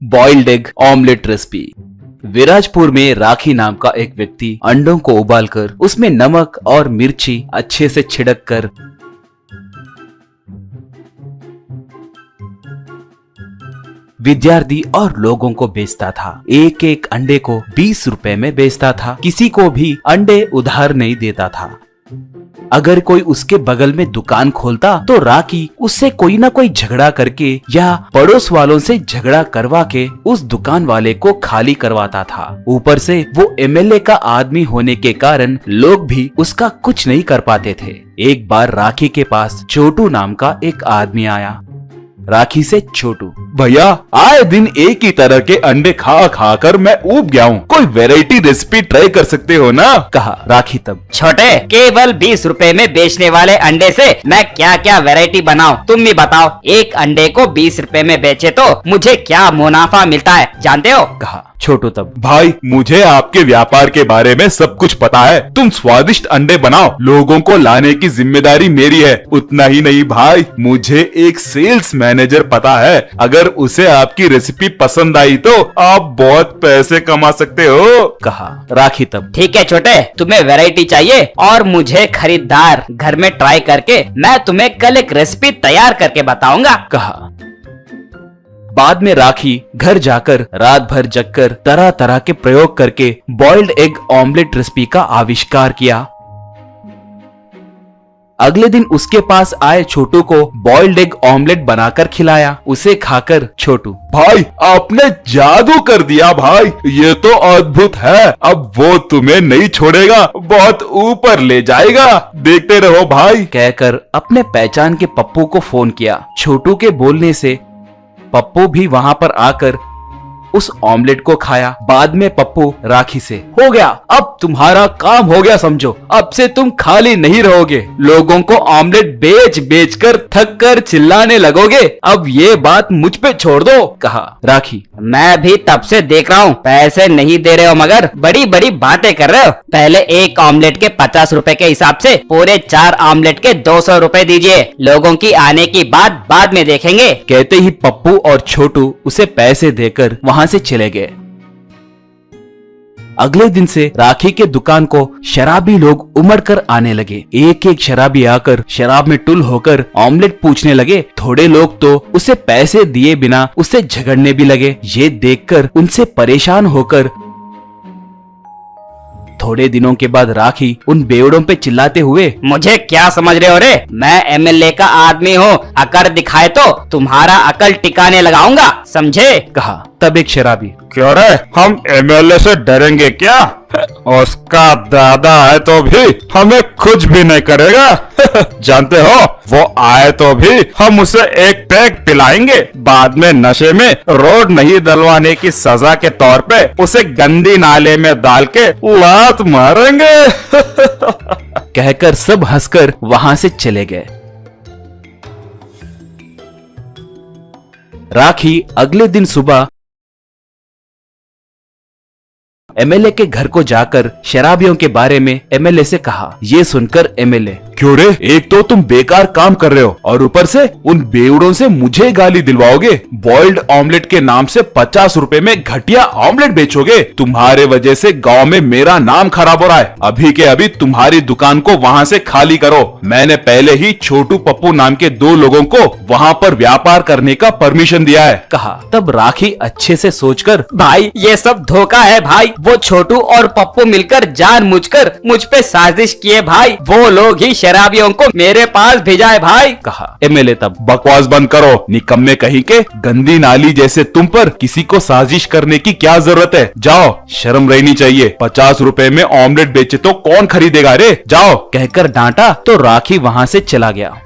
Boiled egg omelette recipe. Virajpur में राखी नाम का एक व्यक्ति अंडों को उबालकर उसमें नमक और मिर्ची अच्छे से छिड़क कर विद्यार्थी और लोगों को बेचता था। एक एक अंडे को 20 रुपए में बेचता था। किसी को भी अंडे उधार नहीं देता था। अगर कोई उसके बगल में दुकान खोलता तो राखी उससे कोई ना कोई झगड़ा करके या पड़ोस वालों से झगड़ा करवा के उस दुकान वाले को खाली करवाता था। ऊपर से वो एमएलए का आदमी होने के कारण लोग भी उसका कुछ नहीं कर पाते थे। एक बार राखी के पास छोटू नाम का एक आदमी आया। राखी से छोटू, भैया आए दिन एक ही तरह के अंडे खा खा कर मैं ऊब गया हूँ, कोई वैरायटी रेसिपी ट्राई कर सकते हो ना? कहा। राखी तब, छोटे, केवल 20 रुपए में बेचने वाले अंडे से मैं क्या क्या वैरायटी बनाऊं, तुम भी बताओ। एक अंडे को 20 रुपए में बेचे तो मुझे क्या मुनाफा मिलता है, जानते हो? कहा। छोटू तब, भाई मुझे आपके व्यापार के बारे में सब कुछ पता है। तुम स्वादिष्ट अंडे बनाओ, लोगों को लाने की जिम्मेदारी मेरी है। उतना ही नहीं भाई, मुझे एक सेल्स मैनेजर पता है। अगर उसे आपकी रेसिपी पसंद आई तो आप बहुत पैसे कमा सकते हो। कहा। राखी तब, ठीक है छोटे, तुम्हें वैरायटी चाहिए और मुझे खरीदार। घर में ट्राई करके मैं तुम्हें कल एक रेसिपी तैयार करके बताऊंगा। कहा। बाद में राखी घर जाकर रात भर जगकर तरह तरह के प्रयोग करके बॉइल्ड एग ऑमलेट रेसिपी का आविष्कार किया। अगले दिन उसके पास आए छोटू को बॉइल्ड एग ऑमलेट बनाकर खिलाया। उसे खाकर छोटू, भाई आपने जादू कर दिया भाई, ये तो अद्भुत है। अब वो तुम्हें नहीं छोड़ेगा, बहुत ऊपर ले जाएगा, देखते रहो भाई, कहकर अपने पहचान के पप्पू को फोन किया। छोटू के बोलने से पप्पू भी वहां पर आकर उस ऑमलेट को खाया। बाद में पप्पू राखी से, हो गया, अब तुम्हारा काम हो गया समझो, अब से तुम खाली नहीं रहोगे, लोगों को ऑमलेट बेच बेच कर थक कर चिल्लाने लगोगे, अब ये बात मुझ पे छोड़ दो। कहा। राखी, मैं भी तब से देख रहा हूँ, पैसे नहीं दे रहे हो मगर बड़ी बड़ी बातें कर रहे हो। पहले एक ऑमलेट के 50 रुपए के हिसाब से पूरे 4 ऑमलेट के 200 रुपए दीजिए। लोगों की आने की बात बाद में देखेंगे। कहते ही पप्पू और छोटू उसे पैसे देकर वहां से चले गए। अगले दिन से राखी के दुकान को शराबी लोग उमड़ कर आने लगे। एक एक शराबी आकर शराब में टुल होकर ऑमलेट पूछने लगे। थोड़े लोग तो उसे पैसे दिए बिना उससे झगड़ने भी लगे। ये देखकर उनसे परेशान होकर थोड़े दिनों के बाद राखी उन बेवड़ों पे चिल्लाते हुए, मुझे क्या समझ रहे हो रे, मैं एमएलए का आदमी हूँ, अकड़ दिखाए तो तुम्हारा अकल टिकाने लगाऊंगा, समझे? कहा। तब एक शराबी, क्यों रे, हम एमएलए से डरेंगे क्या? उसका दादा है तो भी हमें कुछ भी नहीं करेगा। जानते हो, वो आए तो भी हम उसे एक पैक पिलाएंगे, बाद में नशे में रोड नहीं डलवाने की सजा के तौर पे उसे गंदी नाले में डाल के लात मारेंगे। कहकर सब हंसकर वहां से चले गए। राखी अगले दिन सुबह एमएलए के घर को जाकर शराबियों के बारे में एमएलए से कहा। ये सुनकर एमएलए, क्यों रे, एक तो तुम बेकार काम कर रहे हो और ऊपर से उन बेवड़ों से मुझे गाली दिलवाओगे। बॉइल्ड ऑमलेट के नाम से 50 रुपए में घटिया ऑमलेट बेचोगे। तुम्हारे वजह से गांव में मेरा नाम खराब हो रहा है। अभी के अभी तुम्हारी दुकान को वहां से खाली करो। मैंने पहले ही छोटू पप्पू नाम के 2 लोगों को वहां पर व्यापार करने का परमिशन दिया है। कहा। तब राखी अच्छे से सोचकर, भाई ये सब धोखा है भाई, वो छोटू और पप्पू मिलकर जानबूझकर मुझ पे साजिश किए भाई, वो लोग ही शराबियों को मेरे पास भेजाए भाई। कहा। एमएलए तब, बकवास बंद करो, निकम्मे कहीं के, गंदी नाली जैसे तुम पर किसी को साजिश करने की क्या जरूरत है? जाओ, शर्म रहनी चाहिए। 50 रुपए में ऑमलेट बेचे तो कौन खरीदेगा रे, जाओ। कहकर डांटा तो राखी वहां से चला गया।